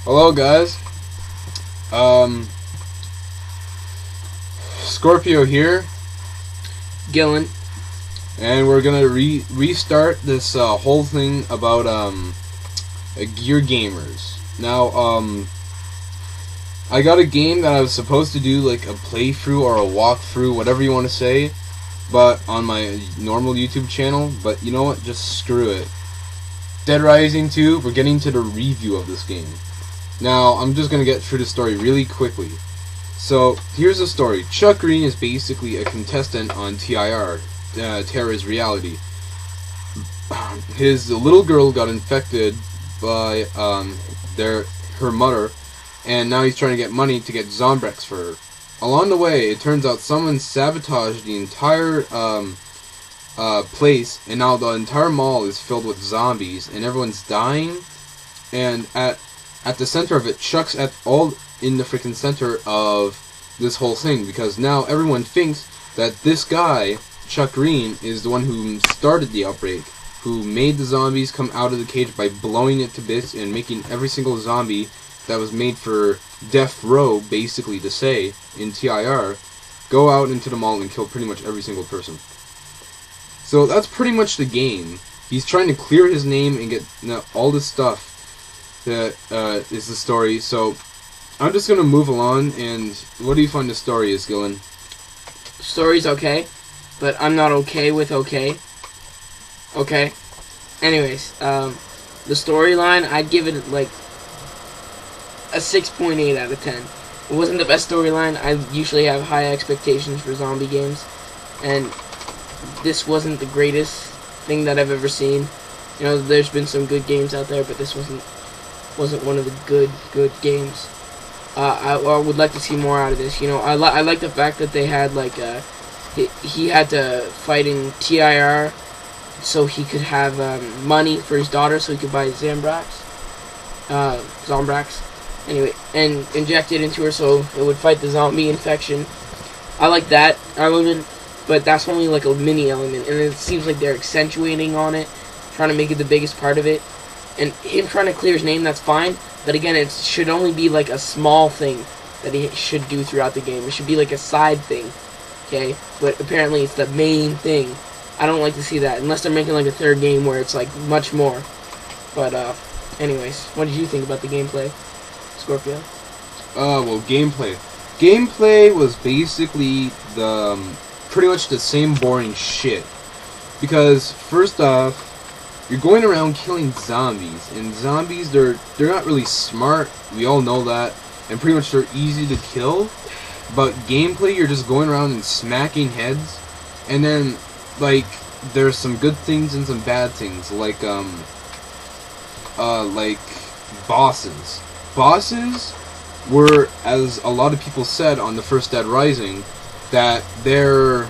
Hello, guys. Um, Scorpio here, Gillen. and we're gonna restart this whole thing about Gear Gamers. Now, I got a game that I was supposed to do like a playthrough or a walkthrough, whatever you want to say, but on my normal YouTube channel. But you know what? Just screw it. Dead Rising 2. We're getting to the review of this game. Now, I'm just gonna get through the story really quickly. So, here's the story. Chuck Green is basically a contestant on TIR, Terra's Reality. His little girl got infected by her mother, and now he's trying to get money to get Zombrex for her. Along the way, it turns out someone sabotaged the entire place, and now the entire mall is filled with zombies, and everyone's dying. And at the center of it, Chuck's all in the freaking center of this whole thing, because now everyone thinks that this guy, Chuck Green, is the one who started the outbreak, who made the zombies come out of the cage by blowing it to bits and making every single zombie that was made for Death Row, basically to say, in TIR, go out into the mall and kill pretty much every single person. So that's pretty much the game. He's trying to clear his name and get all this stuff that is the story. So I'm just gonna move along. And what do you find the story is, Gillen? Story's okay, but I'm not okay with okay. Okay. Anyways, the storyline, I'd give it like a 6.8 out of 10. It wasn't the best storyline. I usually have high expectations for zombie games, and this wasn't the greatest thing that I've ever seen. You know, there's been some good games out there, but this wasn't one of the good games. I would like to see more out of this. You know, I like the fact that they had like he had to fight in TIR so he could have money for his daughter, so he could buy Zombrax. Anyway, and inject it into her so it would fight the zombie infection. I like that element, but that's only like a mini element, and it seems like they're accentuating on it, trying to make it the biggest part of it. And him trying to clear his name, that's fine, but again, it should only be like a small thing that he should do throughout the game. It should be like a side thing, okay? But apparently it's the main thing. I don't like to see that, unless they're making like a third game where it's like much more. But anyways, what did you think about the gameplay, Scorpio? Well, gameplay. Gameplay was basically pretty much the same boring shit. Because first off, you're going around killing zombies, and zombies, they're not really smart. We all know that, and pretty much they're easy to kill. But gameplay, you're just going around and smacking heads, and then like there's some good things and some bad things, like bosses. Bosses were, as a lot of people said on the first Dead Rising, that they're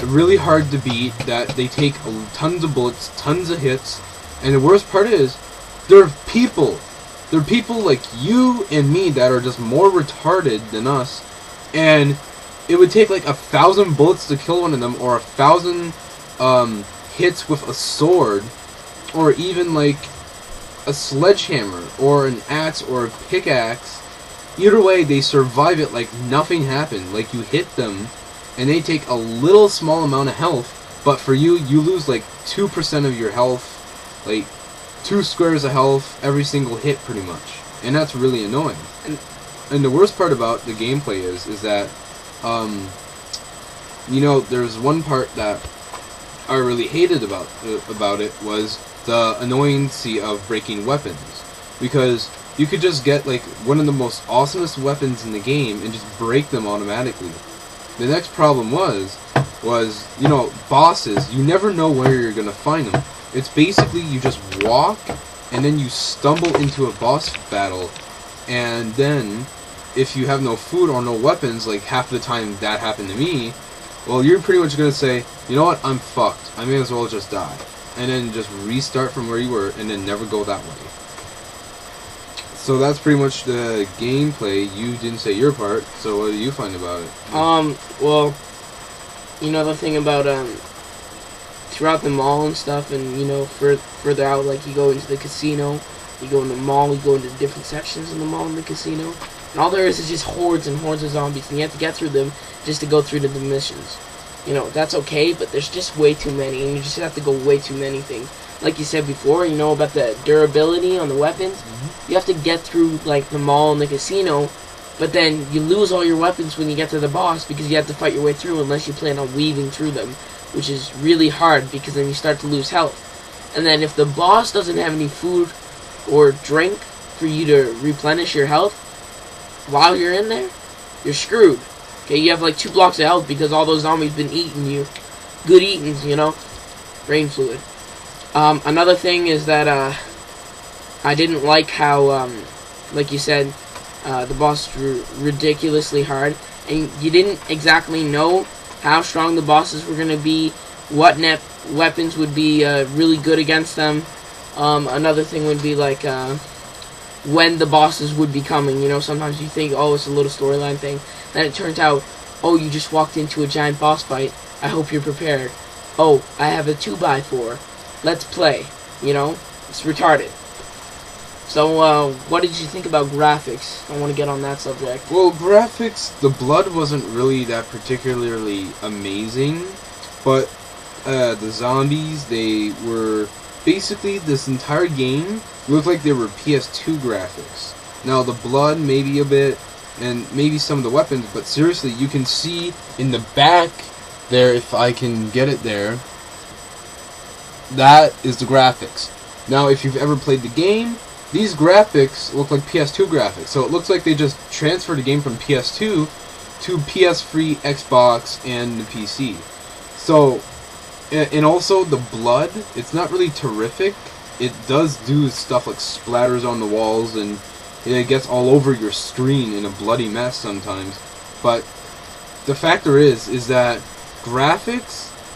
really hard to beat, that they take tons of bullets, tons of hits, and the worst part is, they're people. They're people like you and me that are just more retarded than us, and it would take like 1,000 bullets to kill one of them, or 1,000 hits with a sword, or even like a sledgehammer, or an axe, or a pickaxe. Either way, they survive it like nothing happened. Like, you hit them, and they take a little small amount of health, but for you, you lose like 2% of your health, like 2 squares of health every single hit, pretty much. And that's really annoying. And the worst part about the gameplay is that, you know, there's one part that I really hated about it was the annoyancy of breaking weapons, because you could just get like one of the most awesomest weapons in the game and just break them automatically. The next problem was, you know, bosses, you never know where you're gonna find them. It's basically you just walk, and then you stumble into a boss battle, and then, if you have no food or no weapons, like half the time that happened to me, well, you're pretty much gonna say, you know what, I'm fucked, I may as well just die. And then just restart from where you were, and then never go that way. So that's pretty much the gameplay. You didn't say your part, so what do you find about it? Well, you know the thing about throughout the mall and stuff, and you know further out, like you go into the casino, You go in the mall, you go into different sections in the mall and the casino, and all there is just hordes and hordes of zombies, and you have to get through them just to go through the missions. You know, that's okay, but there's just way too many, and you just have to go way too many things. Like you said before, you know, about the durability on the weapons. You have to get through, like, the mall and the casino, but then you lose all your weapons when you get to the boss because you have to fight your way through unless you plan on weaving through them, which is really hard because then you start to lose health. And then if the boss doesn't have any food or drink for you to replenish your health while you're in there, you're screwed. Okay, you have like 2 blocks of health because all those zombies been eating you. Good eatings, you know? Brain fluid. Another thing is that I didn't like how, like you said, the bosses were ridiculously hard, and you didn't exactly know how strong the bosses were going to be, what weapons would be really good against them. Another thing would be like when the bosses would be coming. You know, sometimes you think, oh, it's a little storyline thing. Then it turns out, oh, you just walked into a giant boss fight. I hope you're prepared. Oh, I have a 2x4. Let's play. You know, it's retarded. So, what did you think about graphics? I want to get on that subject. Well, graphics, the blood wasn't really that particularly amazing, but the zombies, they were basically, this entire game looked like they were PS2 graphics. Now, the blood, maybe a bit, and maybe some of the weapons, but seriously, you can see in the back there, if I can get it there, that is the graphics. Now, if you've ever played the game, these graphics look like PS2 graphics, so it looks like they just transferred the game from PS2 to PS3, Xbox, and the PC. So, and also the blood, it's not really terrific. It does do stuff like splatters on the walls, and it gets all over your screen in a bloody mess sometimes. But the factor is that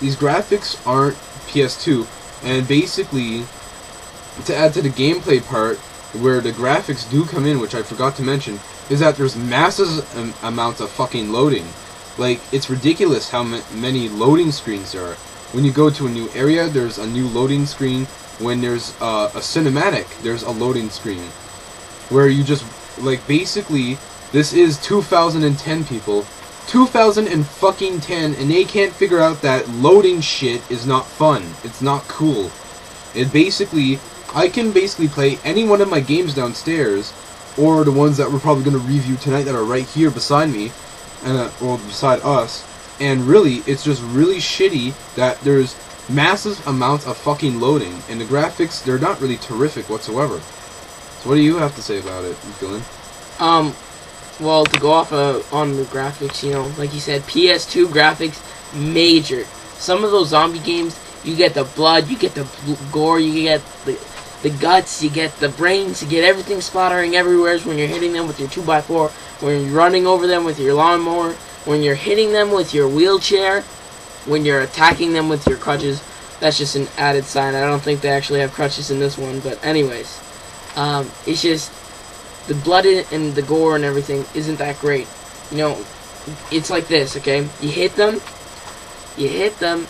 these graphics aren't PS2, and basically, to add to the gameplay part, where the graphics do come in, which I forgot to mention, is that there's massive amounts of fucking loading. Like, it's ridiculous how many loading screens there are. When you go to a new area, there's a new loading screen. When there's a cinematic, there's a loading screen. Where you just, like, basically, this is 2010, people. 2010, and they can't figure out that loading shit is not fun. It's not cool. It basically, I can basically play any one of my games downstairs, or the ones that we're probably going to review tonight that are right here beside me, or beside us, and really, it's just really shitty that there's massive amounts of fucking loading, and the graphics, they're not really terrific whatsoever. So what do you have to say about it, Dylan? Well, to go off on the graphics, you know, like you said, PS2 graphics, major. Some of those zombie games, you get the blood, you get the gore, you get the guts, you get the brains, you get everything splattering everywhere when you're hitting them with your 2x4, when you're running over them with your lawnmower, when you're hitting them with your wheelchair, when you're attacking them with your crutches. That's just an added sign. I don't think they actually have crutches in this one, but anyways. It's just, the blood and the gore and everything isn't that great. You know, it's like this, okay? You hit them,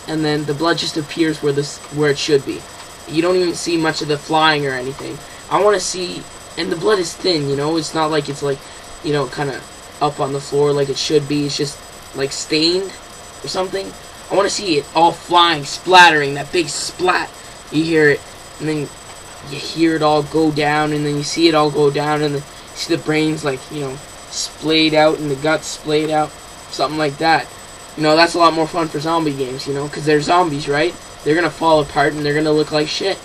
and then the blood just appears where it should be. You don't even see much of the flying or anything. I want to see, and the blood is thin, you know? It's not like it's like, you know, kind of up on the floor like it should be. It's just, like, stained or something. I want to see it all flying, splattering, that big splat. You hear it, and then you hear it all go down, and then you see it all go down, and then you see the brains, like, you know, splayed out, and the guts splayed out, something like that. You know, that's a lot more fun for zombie games, you know, because they're zombies, right? They're going to fall apart, and they're going to look like shit.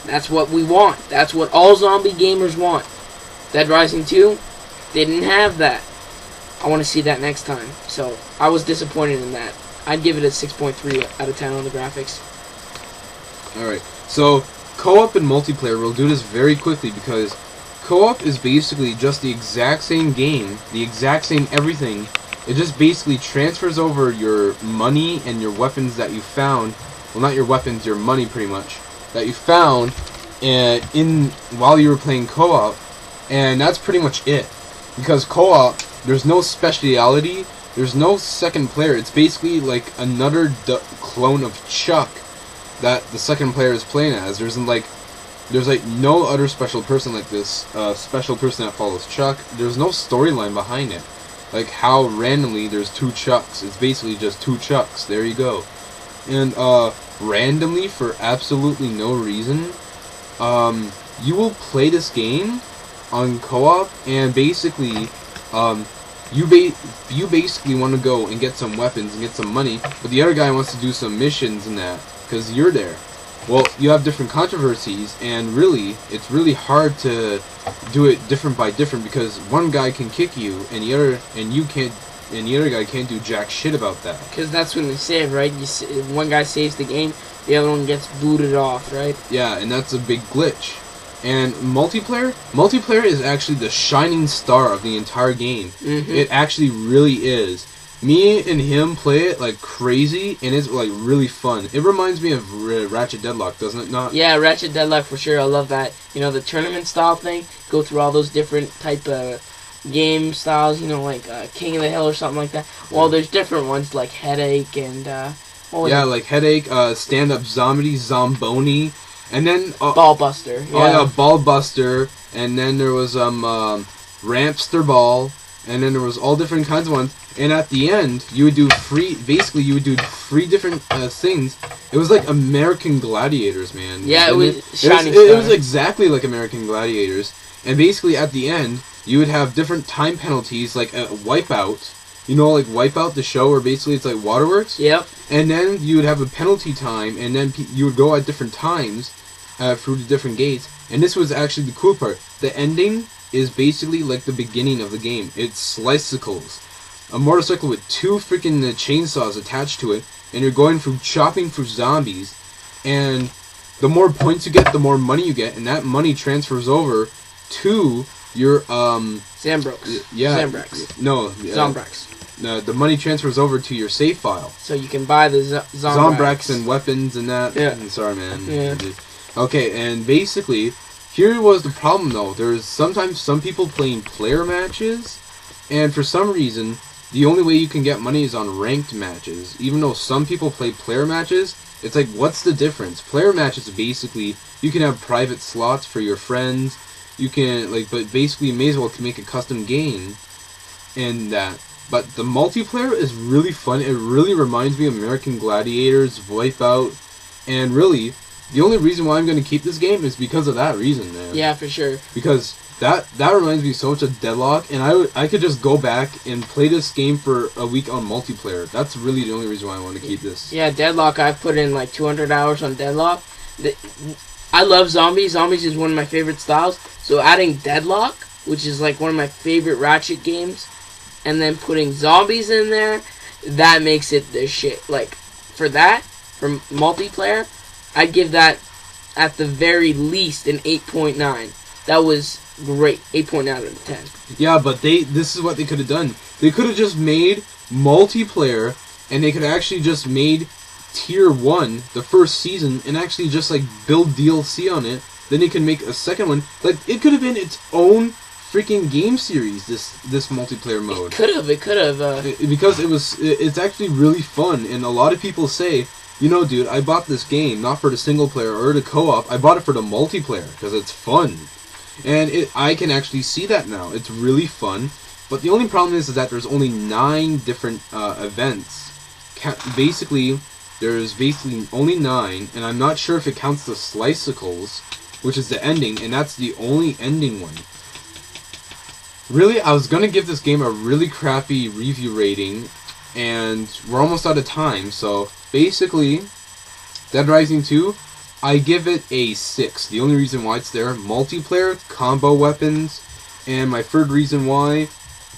That's what we want. That's what all zombie gamers want. Dead Rising 2 didn't have that. I want to see that next time. So, I was disappointed in that. I'd give it a 6.3 out of 10 on the graphics. Alright, so co-op and multiplayer, we'll do this very quickly because co-op is basically just the exact same game, the exact same everything. It just basically transfers over your money and your weapons that you found, well, not your weapons, your money pretty much, that you found while you were playing co-op, and that's pretty much it. Because co-op, there's no speciality, there's no second player. It's basically like another clone of Chuck that the second player is playing as. There's like there's like no other special person like this, special person that follows Chuck. There's no storyline behind it. Like how randomly there's two Chucks. It's basically just two Chucks. There you go. And randomly, for absolutely no reason, you will play this game on co-op, and basically, you basically want to go and get some weapons and get some money, but the other guy wants to do some missions and that, because you're there. Well, you have different controversies, and really, it's really hard to do it different by different, because one guy can kick you, and the other guy can't do jack shit about that. Because that's when they save, right? One guy saves the game, the other one gets booted off, right? Yeah, and that's a big glitch. And multiplayer is actually the shining star of the entire game. Mm-hmm. It actually really is. Me and him play it like crazy, and it's like really fun. It reminds me of Ratchet Deadlock, doesn't it not? Yeah, Ratchet Deadlock for sure. I love that. You know, the tournament style thing. Go through all those different type of game styles. You know, like King of the Hill or something like that. Well, there's different ones like Headache and like Headache, Stand Up Zombie, Zomboni, and then Ballbuster. Yeah. Oh yeah, Ballbuster, and then there was Rampster Ball, and then there was all different kinds of ones. And at the end, you would do three different things. It was like American Gladiators, man. Yeah, it was it was exactly like American Gladiators. And basically, at the end, you would have different time penalties, like Wipeout. You know, like Wipeout, the show, where basically it's like Waterworks? Yep. And then you would have a penalty time, and then you would go at different times through the different gates. And this was actually the cool part. The ending is basically like the beginning of the game. It's Slicicles. A motorcycle with two freaking chainsaws attached to it, and you're going through chopping through zombies. And the more points you get, the more money you get, and that money transfers over to your Zambrox. Yeah. Zambrax. No. Zombrax. The money transfers over to your save file. So you can buy the Zombrax and weapons and that. Yeah. Sorry, man. Yeah. Okay, and basically, here was the problem though. There's sometimes some people playing player matches, and for some reason, the only way you can get money is on ranked matches. Even though some people play player matches, it's like, what's the difference? Player matches, basically, you can have private slots for your friends. You can, but basically, you may as well make a custom game and that. But the multiplayer is really fun. It really reminds me of American Gladiators, Wipeout, and really, the only reason why I'm going to keep this game is because of that reason, man. Yeah, for sure. Because that reminds me so much of Deadlock, and I could just go back and play this game for a week on multiplayer. That's really the only reason why I want to keep this. Yeah, Deadlock, I've put in like 200 hours on Deadlock. I love zombies. Zombies is one of my favorite styles. So adding Deadlock, which is like one of my favorite Ratchet games, and then putting zombies in there, that makes it the shit. Like, for multiplayer, I'd give that, at the very least, an 8.9. That was great. 8.9 out of 10. Yeah, but this is what they could have done. They could have just made multiplayer, and they could have actually just made Tier 1, the first season, and actually just, build DLC on it. Then they can make a second one. It could have been its own freaking game series, this multiplayer mode. It could have. Because it's actually really fun, and a lot of people say, you know, dude, I bought this game not for the single player or the co-op. I bought it for the multiplayer because it's fun, and I can actually see that now. It's really fun, but the only problem is that there's only 9 different events. There's basically only 9, and I'm not sure if it counts the Slicicles, which is the ending, and that's the only ending one. Really, I was gonna give this game a really crappy review rating, and we're almost out of time, so basically, Dead Rising 2, I give it a 6. The only reason why it's there, multiplayer, combo weapons, and my third reason why,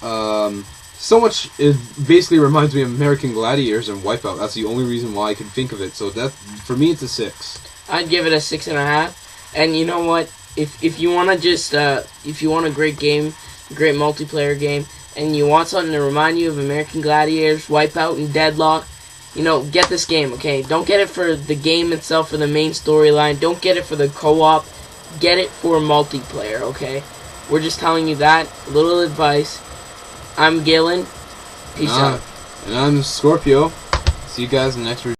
so much, it basically reminds me of American Gladiators and Wipeout. That's the only reason why I can think of it, so that, for me, it's a 6. I'd give it a 6.5, and you know what, if you want to just, if you want a great game, great multiplayer game, and you want something to remind you of American Gladiators, Wipeout, and Deadlock, you know, get this game, okay? Don't get it for the game itself, for the main storyline. Don't get it for the co-op. Get it for multiplayer, okay? We're just telling you that. A little advice. I'm Galen. Peace out. And I'm Scorpio. See you guys in the next review.